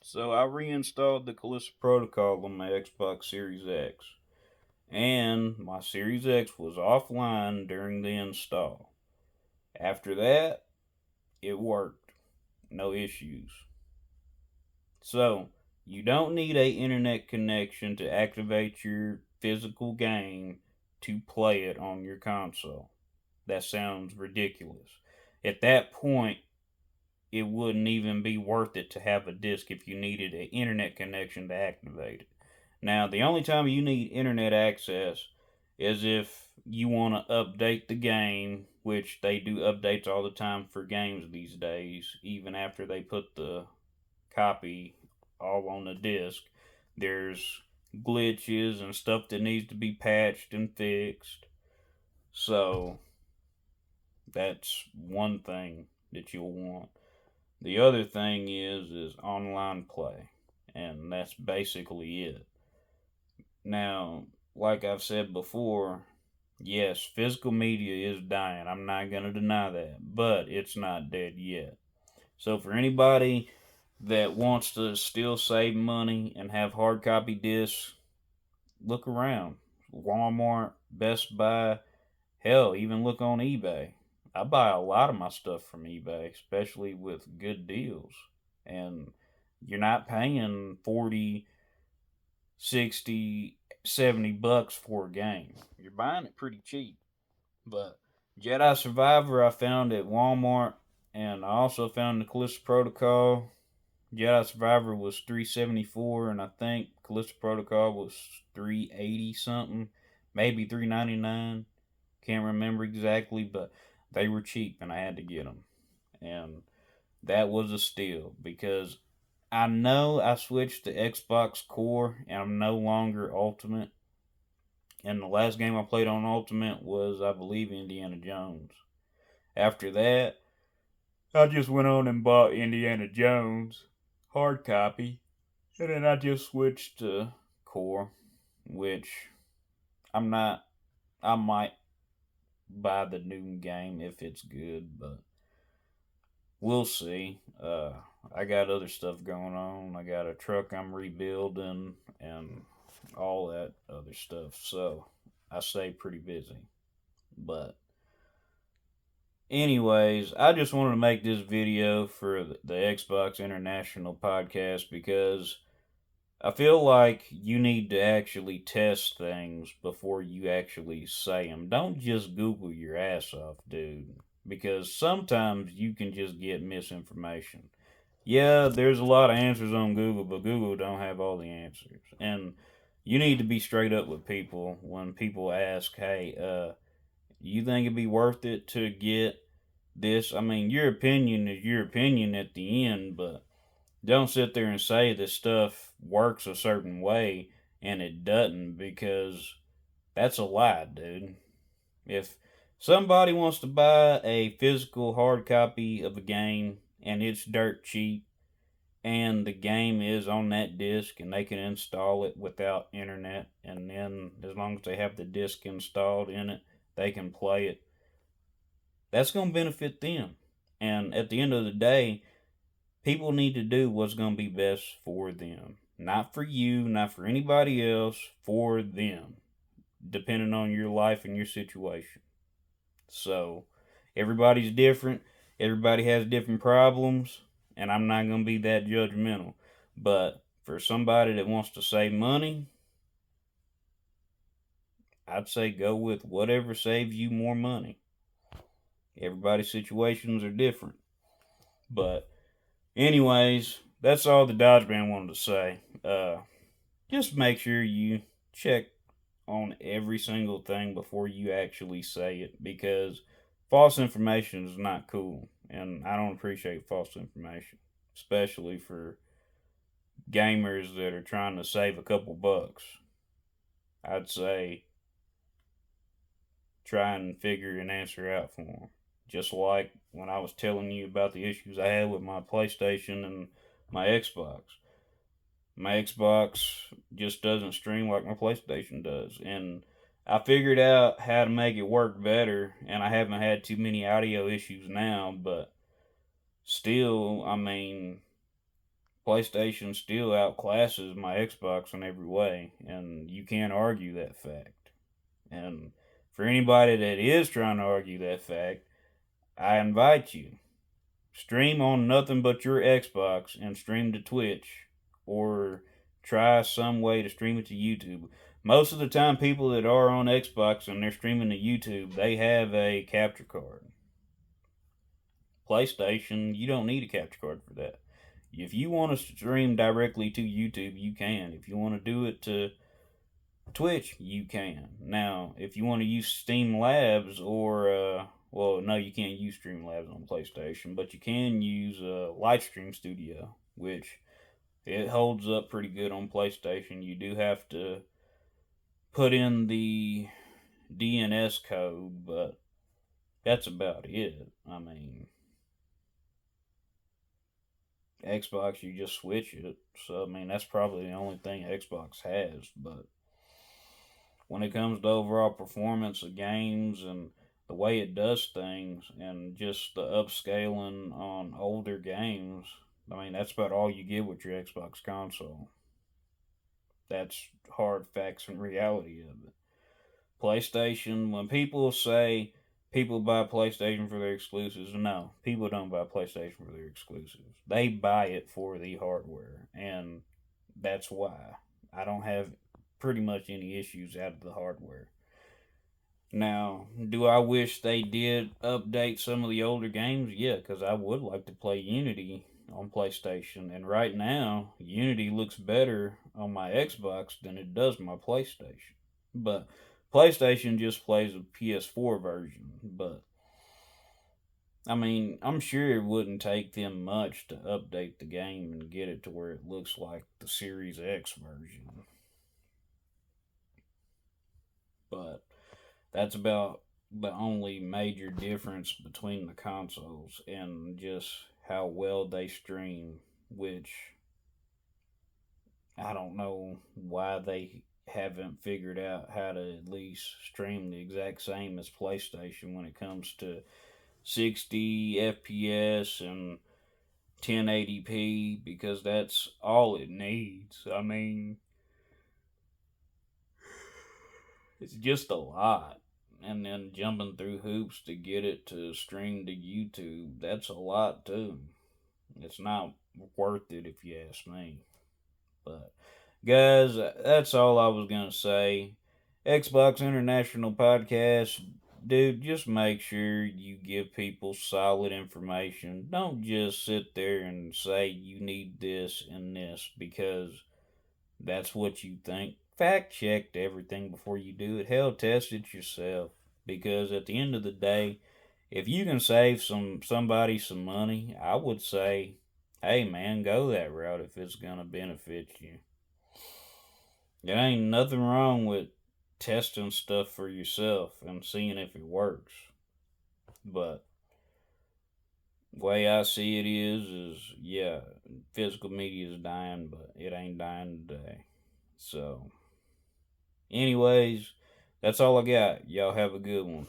So I reinstalled the Callisto Protocol on my Xbox Series X, and my Series X was offline during the install. After that, it worked. No issues. So, you don't need a internet connection to activate your physical game to play it on your console. That sounds ridiculous. At that point, it wouldn't even be worth it to have a disc if you needed an internet connection to activate it. Now, the only time you need internet access is if you want to update the game, which they do updates all the time for games these days, even after they put the copy all on the disc. There's glitches and stuff that needs to be patched and fixed. So, that's one thing that you'll want. The other thing is online play, and that's basically it. Now, like I've said before, yes, physical media is dying. I'm not going to deny that, but it's not dead yet. So for anybody that wants to still save money and have hard copy discs, look around. Walmart, Best Buy, hell, even look on eBay. I buy a lot of my stuff from eBay, especially with good deals. And you're not paying 40, 60, 70 bucks for a game. You're buying it pretty cheap. But Jedi Survivor I found at Walmart, and I also found the Callisto Protocol. Jedi Survivor was 374, and I think Callisto Protocol was 380 something, maybe 399. Can't remember exactly, but they were cheap, and I had to get them. And that was a steal because I know I switched to Xbox Core, and I'm no longer Ultimate. And the last game I played on Ultimate was, I believe, Indiana Jones. After that, I just went on and bought Indiana Jones hard copy, and then I just switched to Core, which I'm not. I might buy the new game if it's good, but we'll see. I got other stuff going on. I got a truck I'm rebuilding and all that other stuff. So I stay pretty busy. But anyways, I just wanted to make this video for the Xbox International podcast because I feel like you need to actually test things before you actually say them. Don't just Google your ass off, dude, because sometimes you can just get misinformation. Yeah, there's a lot of answers on Google, but Google don't have all the answers. And you need to be straight up with people when people ask, "Hey, you think it'd be worth it to get this?" I mean, your opinion is your opinion at the end, but don't sit there and say this stuff works a certain way and it doesn't, because that's a lie, dude. If somebody wants to buy a physical hard copy of a game and it's dirt cheap and the game is on that disc and they can install it without internet, and then as long as they have the disc installed in it, they can play it, that's going to benefit them. And at the end of the day, people need to do what's going to be best for them. Not for you, not for anybody else, for them, depending on your life and your situation. So, everybody's different. Everybody has different problems, and I'm not going to be that judgmental. But for somebody that wants to save money, I'd say go with whatever saves you more money. Everybody's situations are different. But anyways, that's all the Dodgeman wanted to say. Just make sure you check on every single thing before you actually say it, because false information is not cool, and I don't appreciate false information, especially for gamers that are trying to save a couple bucks. I'd say try and figure an answer out for them. Just like when I was telling you about the issues I had with my PlayStation and my Xbox. My Xbox just doesn't stream like my PlayStation does. And I figured out how to make it work better, and I haven't had too many audio issues now, but still, I mean, PlayStation still outclasses my Xbox in every way, and you can't argue that fact. And for anybody that is trying to argue that fact, I invite you, stream on nothing but your Xbox and stream to Twitch, or try some way to stream it to YouTube. Most of the time, people that are on Xbox and they're streaming to YouTube, they have a capture card. PlayStation, you don't need a capture card for that. If you want to stream directly to YouTube, you can. If you want to do it to Twitch, you can. Now, if you want to use Steam Labs or, well, no, you can't use Streamlabs on PlayStation, but you can use Lightstream Studio, which it holds up pretty good on PlayStation. You do have to put in the DNS code, but that's about it. I mean, Xbox, you just switch it. So, I mean, that's probably the only thing Xbox has. But when it comes to overall performance of games and the way it does things and just the upscaling on older games, I mean, that's about all you get with your Xbox console. That's hard facts and reality of it. PlayStation, when people say people buy PlayStation for their exclusives, no, people don't buy PlayStation for their exclusives. They buy it for the hardware, and that's why I don't have pretty much any issues out of the hardware. Now, do I wish they did update some of the older games? Yeah, because I would like to play Unity on PlayStation, and right now, Unity looks better on my Xbox than it does my PlayStation. But PlayStation just plays a PS4 version, but I mean, I'm sure it wouldn't take them much to update the game and get it to where it looks like the Series X version. But that's about the only major difference between the consoles and just how well they stream, which I don't know why they haven't figured out how to at least stream the exact same as PlayStation when it comes to 60 FPS and 1080p, because that's all it needs. I mean, it's just a lot. And then jumping through hoops to get it to stream to YouTube, that's a lot too. It's not worth it if you ask me. But, guys, that's all I was going to say. Xbox International Podcast, dude, just make sure you give people solid information. Don't just sit there and say you need this and this because that's what you think. Fact check everything before you do it. Hell, test it yourself. Because at the end of the day, if you can save somebody some money, I would say, hey man, go that route if it's gonna benefit you. There ain't nothing wrong with testing stuff for yourself and seeing if it works. But the way I see it is yeah, physical media is dying, but it ain't dying today. So anyways, that's all I got. Y'all have a good one.